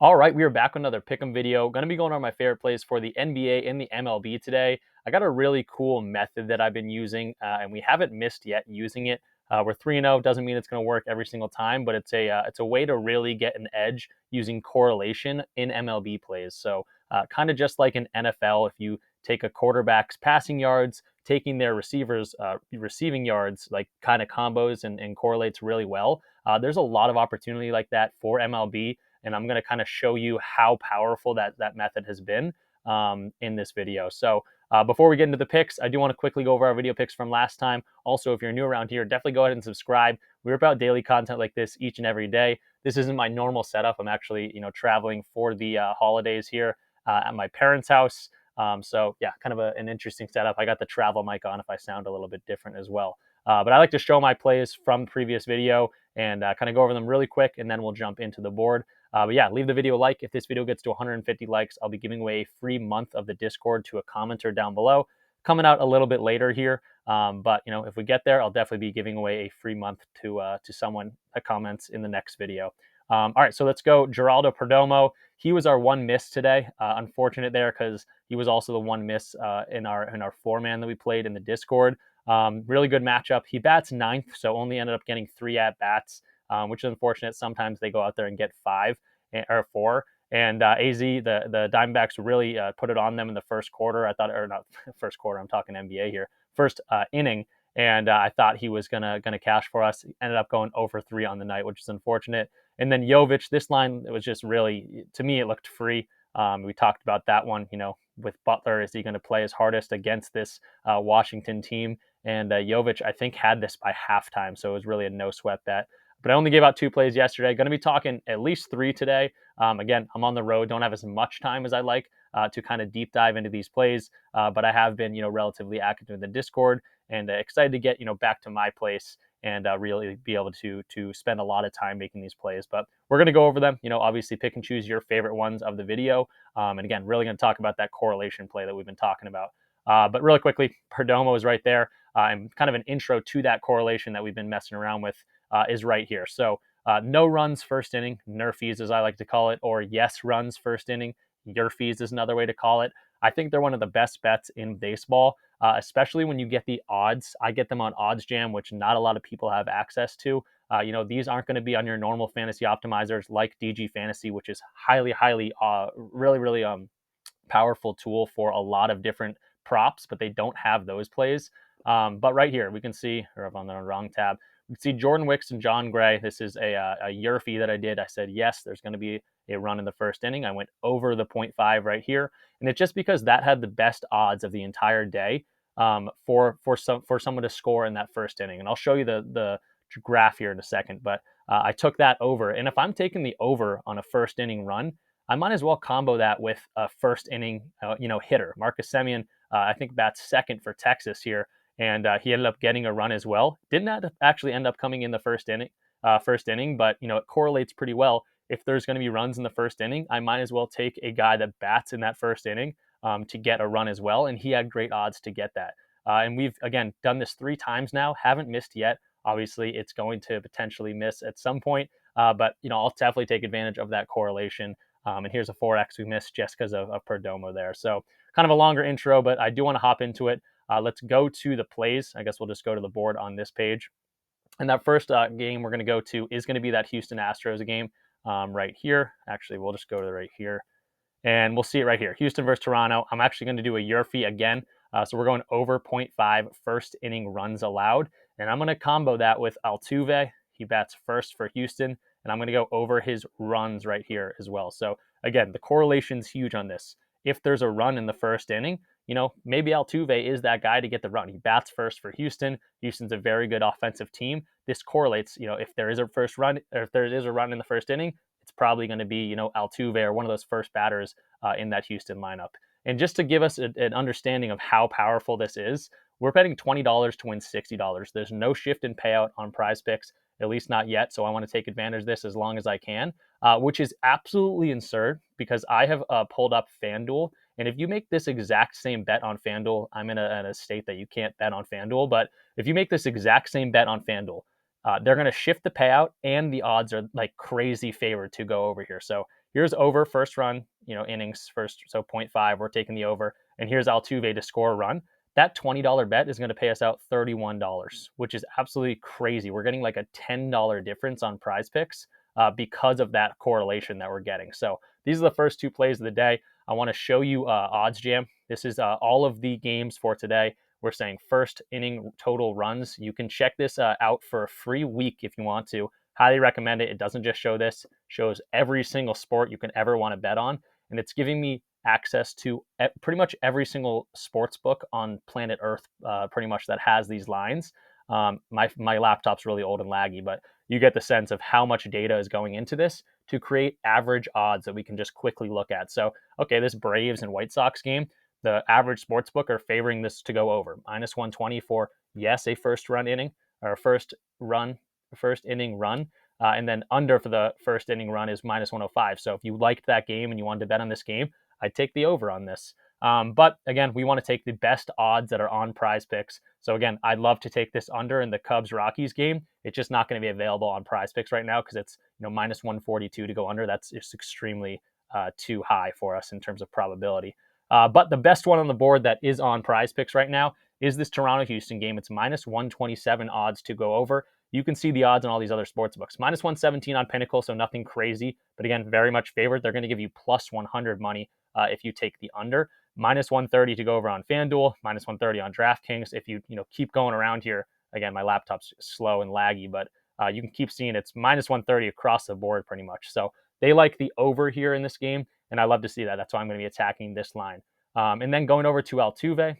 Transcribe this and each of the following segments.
All right, we are back with another pick'em video. Going to be going over my favorite plays for the NBA and the MLB today. I got a really cool method that I've been using, and we haven't missed yet using it. We're 3-0. Doesn't mean it's going to work every single time, but it's a way to really get an edge using correlation in MLB plays. So kind of just like in NFL, if you take a quarterback's passing yards, taking their receivers' receiving yards, like kind of combos and correlates really well. There's a lot of opportunity like that for MLB, and I'm going to kind of show you how powerful that method has been in this video. So before we get into the picks, I do want to quickly go over our video picks from last time. Also, if you're new around here, definitely go ahead and subscribe. We're about daily content like this each and every day. This isn't my normal setup. I'm actually, traveling for the holidays here at my parents' house. So yeah, kind of an interesting setup. I got the travel mic on if I sound a little bit different as well. But I like to show my plays from the previous video and kind of go over them really quick, and then we'll jump into the board. But yeah, leave the video a like. If this video gets to 150 likes, I'll be giving away a free month of the Discord to a commenter down below. Coming out a little bit later here, but if we get there, I'll definitely be giving away a free month to someone that comments in the next video. All right, so let's go. Geraldo Perdomo. He was our one miss today. Unfortunate there because he was also the one miss in our four-man that we played in the Discord. Really good matchup. He bats ninth, so only ended up getting 3 at-bats, which is unfortunate. Sometimes they go out there and get 5 or 4. And AZ, the Diamondbacks really put it on them in the first quarter. I thought, or not first quarter, I'm talking NBA here, first inning. And I thought he was gonna cash for us. He ended up going over 3 on the night, which is unfortunate. And then Jovic, this line, it was just really, to me, it looked free. We talked about that one, with Butler. Is he going to play his hardest against this Washington team? And Jovic, I think, had this by halftime, so it was really a no-sweat bet. But I only gave out 2 plays yesterday. Going to be talking at least 3 today. Again, I'm on the road, don't have as much time as I like to kind of deep dive into these plays, but I have been, relatively active in the Discord and excited to get, back to my place and really be able to spend a lot of time making these plays. But we're going to go over them, obviously pick and choose your favorite ones of the video. And again, really going to talk about that correlation play that we've been talking about. But really quickly, Perdomo is right there. And kind of an intro to that correlation that we've been messing around with is right here. So no runs first inning, nerfies as I like to call it, or yes runs first inning, your fees is another way to call it. I think they're one of the best bets in baseball, especially when you get the odds. I get them on Odds Jam, which not a lot of people have access to. These aren't going to be on your normal fantasy optimizers like DG Fantasy, which is highly, really, really powerful tool for a lot of different props, but they don't have those plays. But right here, we can see, or I'm on the wrong tab, we can see Jordan Wicks and John Gray. This is a year fee that I did. I said, yes, there's going to be a run in the first inning. I went over the 0.5 right here. And it's just because that had the best odds of the entire day for someone to score in that first inning. And I'll show you the graph here in a second. But I took that over. And if I'm taking the over on a first inning run, I might as well combo that with a first inning, hitter. Marcus Semien, I think bats second for Texas here. And he ended up getting a run as well. Didn't actually end up coming in the first inning, but it correlates pretty well. If there's going to be runs in the first inning, I might as well take a guy that bats in that first inning to get a run as well. And he had great odds to get that. And we've again done this 3 times now. Haven't missed yet. Obviously, it's going to potentially miss at some point. But I'll definitely take advantage of that correlation. And here's a 4x we missed just because of Perdomo there. So kind of a longer intro, but I do want to hop into it. Let's go to the plays. I guess we'll just go to the board on this page. And that first game we're going to go to is going to be that Houston Astros game right here. Actually, we'll just go to right here. And we'll see it right here. Houston versus Toronto. I'm actually going to do a year fee again. So we're going over 0.5 first inning runs allowed. And I'm going to combo that with Altuve. He bats first for Houston. And I'm going to go over his runs right here as well. So again, the correlation's huge on this. If there's a run in the first inning, maybe Altuve is that guy to get the run. He bats first for Houston. Houston's a very good offensive team. This correlates, if there is a first run, or if there is a run in the first inning, it's probably going to be, Altuve or one of those first batters in that Houston lineup. And just to give us an understanding of how powerful this is, we're betting $20 to win $60. There's no shift in payout on PrizePicks, at least not yet. So I want to take advantage of this as long as I can, which is absolutely absurd because I have pulled up FanDuel. And if you make this exact same bet on FanDuel, I'm in a state that you can't bet on FanDuel, but if you make this exact same bet on FanDuel, they're going to shift the payout and the odds are like crazy favored to go over here. So here's over first run, innings first, so 0.5, we're taking the over, and here's Altuve to score a run. That $20 bet is going to pay us out $31, which is absolutely crazy. We're getting like a $10 difference on Prize Picks because of that correlation that we're getting. So these are the first two plays of the day. I want to show you Odds Jam. This is all of the games for today. We're saying first inning total runs. You can check this out for a free week if you want to. Highly recommend it. It doesn't just show this, it shows every single sport you can ever want to bet on. And it's giving me access to pretty much every single sports book on planet Earth, pretty much, that has these lines. My laptop's really old and laggy, but you get the sense of how much data is going into this to create average odds that we can just quickly look at. So, okay, this Braves and White Sox game, the average sportsbook are favoring this to go over. Minus 120 for, yes, a first inning run. And then under for the first inning run is minus 105. So if you liked that game and you wanted to bet on this game, I'd take the over on this. But again, we want to take the best odds that are on Prize Picks. So again, I'd love to take this under in the Cubs-Rockies game. It's just not going to be available on Prize Picks right now because it's minus 142 to go under. That's just extremely too high for us in terms of probability. But the best one on the board that is on Prize Picks right now is this Toronto-Houston game. It's minus 127 odds to go over. You can see the odds on all these other sports books. Minus 117 on Pinnacle, so nothing crazy. But again, very much favored. They're going to give you plus 100 money if you take the under. Minus 130 to go over on FanDuel. Minus 130 on DraftKings. If you keep going around here, again, my laptop's slow and laggy, but you can keep seeing it's minus 130 across the board pretty much. So they like the over here in this game, and I love to see that. That's why I'm going to be attacking this line. And then going over to Altuve,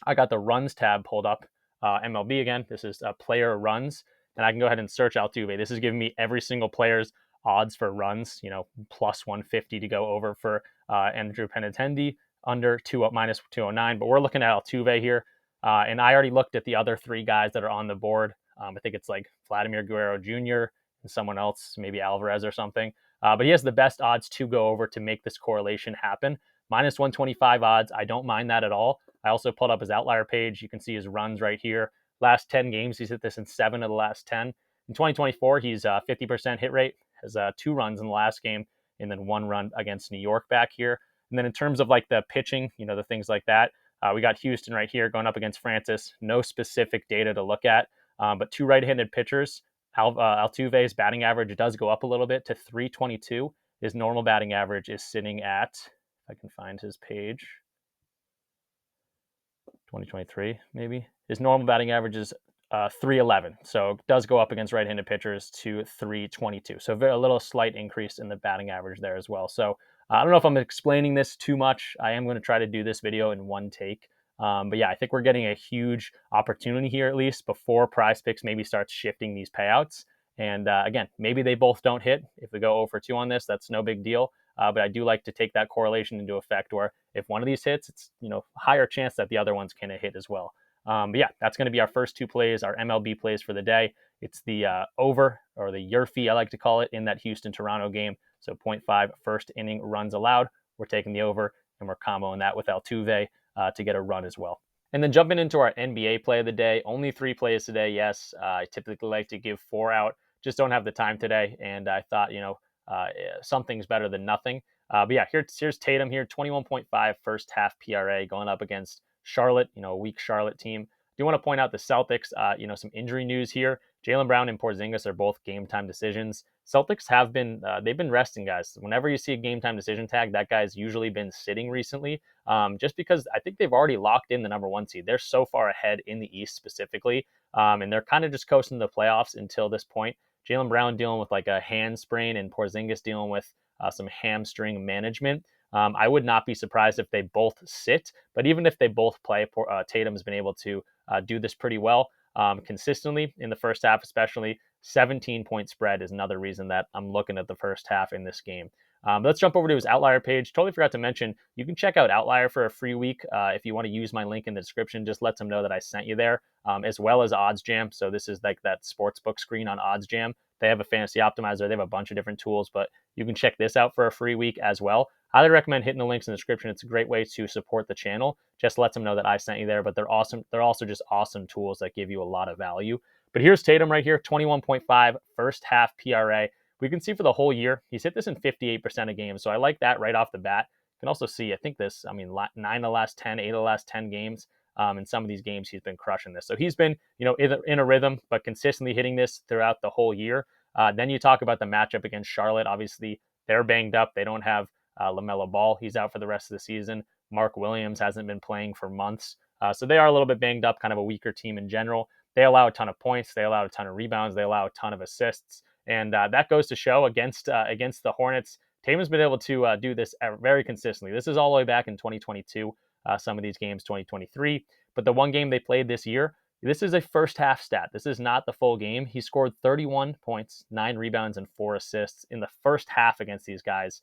I got the runs tab pulled up. MLB again. This is player runs, and I can go ahead and search Altuve. This is giving me every single player's odds for runs. Plus 150 to go over for Andrew Benintendi, under minus 209. But we're looking at Altuve here, and I already looked at the other three guys that are on the board. I think it's like Vladimir Guerrero Jr. and someone else, maybe Alvarez or something. But he has the best odds to go over to make this correlation happen. Minus 125 odds. I don't mind that at all. I also pulled up his outlier page. You can see his runs right here. Last 10 games, he's hit this in 7 of the last 10. In 2024, he's 50% hit rate, has 2 runs in the last game, and then 1 run against New York back here. And then in terms of like the pitching, the things like that, we got Houston right here going up against Francis. No specific data to look at, but 2 right-handed pitchers. Altuve's batting average does go up a little bit to 322. His normal batting average is sitting at, if I can find his page, 2023 maybe. His normal batting average is 311. So it does go up against right-handed pitchers to 322. So a little slight increase in the batting average there as well. So I don't know if I'm explaining this too much. I am going to try to do this video in one take. But yeah, I think we're getting a huge opportunity here, at least before Prize Picks maybe starts shifting these payouts. And again, maybe they both don't hit. If we go 0 for 2 on this, that's no big deal. But I do like to take that correlation into effect where if one of these hits, it's higher chance that the other one's going to hit as well. But yeah, that's going to be our first 2 plays, our MLB plays for the day. It's the over, or the Yerfie, I like to call it, in that Houston-Toronto game. So 0.5 first inning runs allowed. We're taking the over, and we're comboing that with Altuve to get a run as well. And then jumping into our NBA play of the day, only 3 plays today. Yes, I typically like to give 4 out. Just don't have the time today, and I thought, something's better than nothing. But yeah, here's Tatum here, 21.5 first half PRA going up against Charlotte, a weak Charlotte team. I do want to point out the Celtics, some injury news here. Jaylen Brown and Porzingis are both game time decisions. Celtics have been, they've been resting guys. Whenever you see a game time decision tag, that guy's usually been sitting recently, just because I think they've already locked in the number 1 seed. They're so far ahead in the East specifically, and they're kind of just coasting the playoffs until this point. Jaylen Brown dealing with like a hand sprain and Porzingis dealing with some hamstring management. I would not be surprised if they both sit, but even if they both play, Tatum's been able to do this pretty well consistently in the first half, especially. 17-point spread is another reason that I'm looking at the first half in this game. Let's jump over to his Outlier page. Totally forgot to mention, you can check out Outlier for a free week. If you want to use my link in the description, just let them know that I sent you there, as well as Odds Jam. So this is like that sportsbook screen on Odds Jam. They have a fantasy optimizer. They have a bunch of different tools, but you can check this out for a free week as well. Highly recommend hitting the links in the description. It's a great way to support the channel. Just let them know that I sent you there, but they're awesome. They're also just awesome tools that give you a lot of value. But here's Tatum right here, 21.5 first half PRA. We can see for the whole year, he's hit this in 58% of games. So I like that right off the bat. You can also see, I think this, I mean, 9 of the last 10, 8 of the last 10 games. In some of these games, he's been crushing this. So he's been, in a rhythm, but consistently hitting this throughout the whole year. Then you talk about the matchup against Charlotte. Obviously, they're banged up. They don't have LaMelo Ball. He's out for the rest of the season. Mark Williams hasn't been playing for months. So they are a little bit banged up, kind of a weaker team in general. They allow a ton of points. They allow a ton of rebounds. They allow a ton of assists. And that goes to show against the Hornets, Tatum's been able to do this very consistently. This is all the way back in 2022. Some of these games, 2023. But the one game they played this year, this is a first half stat. This is not the full game. He scored 31 points, 9 rebounds, and 4 assists in the first half against these guys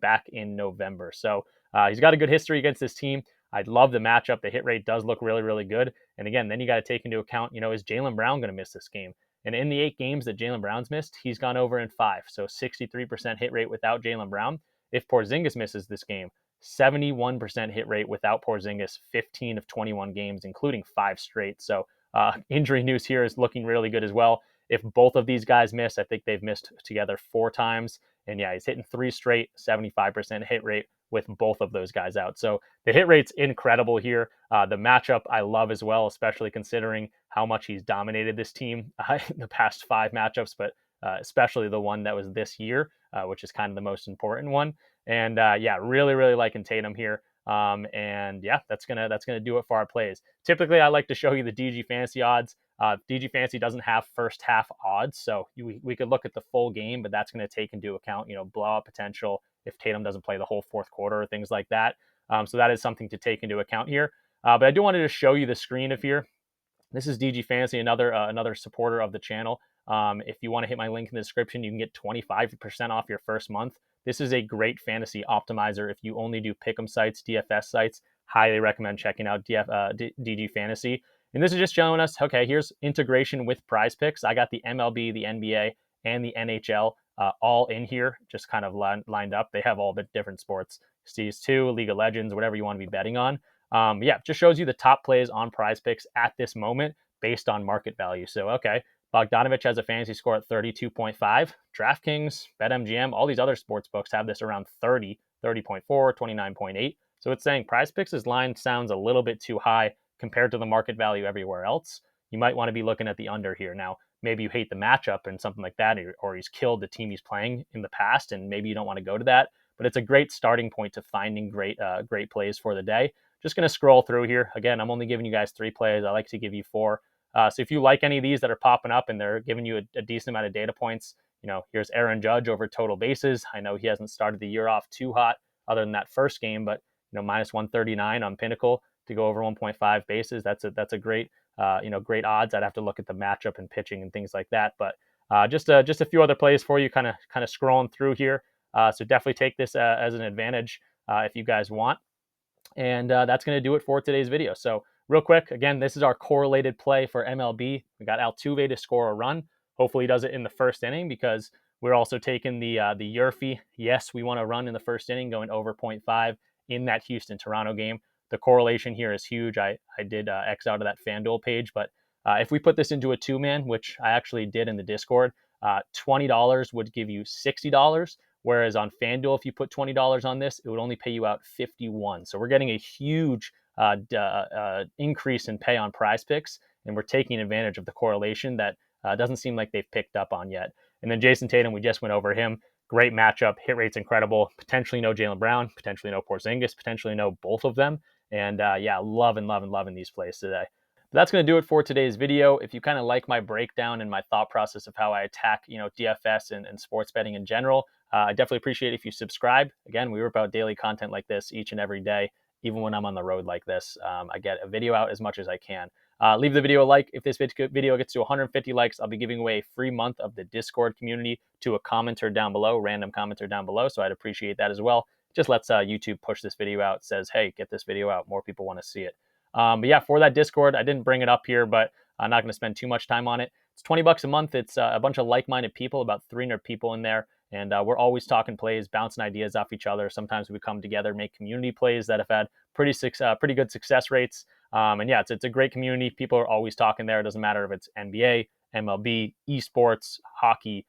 back in November. So he's got a good history against this team. I love the matchup. The hit rate does look really, really good. And again, then you got to take into account, is Jaylen Brown going to miss this game? And in the 8 games that Jaylen Brown's missed, he's gone over in 5. So 63% hit rate without Jaylen Brown. If Porzingis misses this game, 71% hit rate without Porzingis, 15 of 21 games, including 5 straight. So injury news here is looking really good as well. If both of these guys miss, I think they've missed together 4 times. And yeah, he's hitting 3 straight, 75% hit rate with both of those guys out. So the hit rate's incredible here. The matchup I love as well, especially considering how much he's dominated this team in the past 5 matchups, but especially the one that was this year, which is kind of the most important one. And yeah, really, really liking Tatum here. And yeah, that's gonna do it for our plays. Typically, I like to show you the DG Fantasy odds. DG Fantasy doesn't have first half odds, so we could look at the full game, but that's going to take into account, blowout potential if Tatum doesn't play the whole fourth quarter or things like that. So that is something to take into account here. But I do want to just show you the screen of here. This is DG Fantasy, another supporter of the channel. If you want to hit my link in the description, you can get 25% off your first month. This is a great fantasy optimizer. If you only do pick'em sites, DFS sites, highly recommend checking out DG Fantasy. And this is just showing us, okay, here's integration with PrizePicks. I got the MLB, the NBA, and the NHL all in here, just kind of lined up. They have all the different sports, CS2, League of Legends, whatever you want to be betting on. Yeah, just shows you the top plays on PrizePicks at this moment based on market value. So, okay, Bogdanovich has a fantasy score at 32.5. DraftKings, BetMGM, all these other sports books have this around 30, 30.4, 29.8. So it's saying PrizePicks' line sounds a little bit too high compared to the market value everywhere else. You might want to be looking at the under here. Now, maybe you hate the matchup and something like that, or he's killed the team he's playing in the past, and maybe you don't want to go to that. But it's a great starting point to finding great plays for the day. Just going to scroll through here. Again, I'm only giving you guys 3 plays. I like to give you 4. So if you like any of these that are popping up and they're giving you a decent amount of data points, here's Aaron Judge over total bases. I know he hasn't started the year off too hot other than that first game, but minus 139 on Pinnacle to go over 1.5 bases. That's a great great odds. I'd have to look at the matchup and pitching and things like that. But just a few other plays for you, kind of scrolling through here. So definitely take this as an advantage if you guys want. And that's going to do it for today's video. So real quick, again, this is our correlated play for MLB. We got Altuve to score a run. Hopefully he does it in the first inning because we're also taking the Yurfie. Yes, we want to run in the first inning, going over 0.5 in that Houston-Toronto game. The correlation here is huge. I did X out of that FanDuel page, but if we put this into a 2-man, which I actually did in the Discord, $20 would give you $60. Whereas on FanDuel, if you put $20 on this, it would only pay you out $51. So we're getting a huge increase in pay on PrizePicks, and we're taking advantage of the correlation that doesn't seem like they've picked up on yet. And then Jason Tatum, we just went over him. Great matchup. Hit rate's incredible. Potentially no Jaylen Brown. Potentially no Porzingis. Potentially no both of them. And yeah, loving these plays today. But that's going to do it for today's video. If you kind of like my breakdown and my thought process of how I attack, DFS and sports betting in general, I definitely appreciate it if you subscribe. Again, we rip out daily content like this each and every day. Even when I'm on the road like this, I get a video out as much as I can. Leave the video a like. If this video gets to 150 likes, I'll be giving away a free month of the Discord community to a commenter down below, random commenter down below. So I'd appreciate that as well. Just lets YouTube push this video out. Says, hey, get this video out. More people want to see it. But yeah, for that Discord, I didn't bring it up here, but I'm not going to spend too much time on it. It's $20 a month. It's a bunch of like-minded people, about 300 people in there. And we're always talking plays, bouncing ideas off each other. Sometimes we come together, make community plays that have had pretty good success rates. And yeah, it's a great community. People are always talking there. It doesn't matter if it's NBA, MLB, esports, hockey,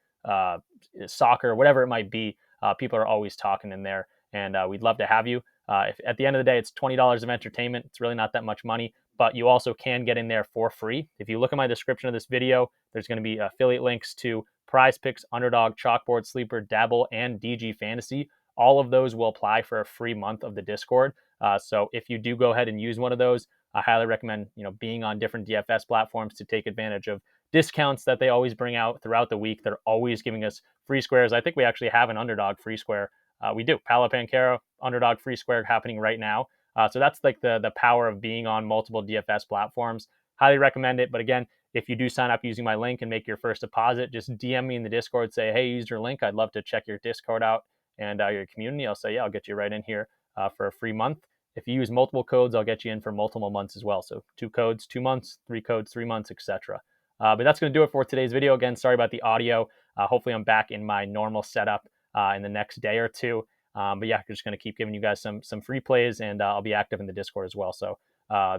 soccer, whatever it might be. People are always talking in there, and we'd love to have you. If at the end of the day, it's $20 of entertainment. It's really not that much money, but you also can get in there for free. If you look at my description of this video, there's going to be affiliate links to PrizePicks, Underdog, Chalkboard, Sleeper, Dabble, and DG Fantasy. All of those will apply for a free month of the Discord. So if you do go ahead and use one of those, I highly recommend being on different DFS platforms to take advantage of discounts that they always bring out throughout the week. They're always giving us free squares. I think we actually have an Underdog free square. We do. Paolo Banchero, Underdog free square happening right now. So that's like the power of being on multiple DFS platforms. Highly recommend it. But again, if you do sign up using my link and make your first deposit, just DM me in the Discord, say, hey, use your link. I'd love to check your Discord out and your community. I'll say, yeah, I'll get you right in here for a free month. If you use multiple codes, I'll get you in for multiple months as well. So 2 codes, 2 months, 3 codes, 3 months, etc. But that's going to do it for today's video. Again, sorry about the audio. Hopefully I'm back in my normal setup in the next day or two. But yeah, just going to keep giving you guys some free plays, and I'll be active in the Discord as well. So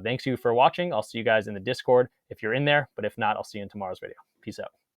thanks you for watching. I'll see you guys in the Discord if you're in there. But if not, I'll see you in tomorrow's video. Peace out.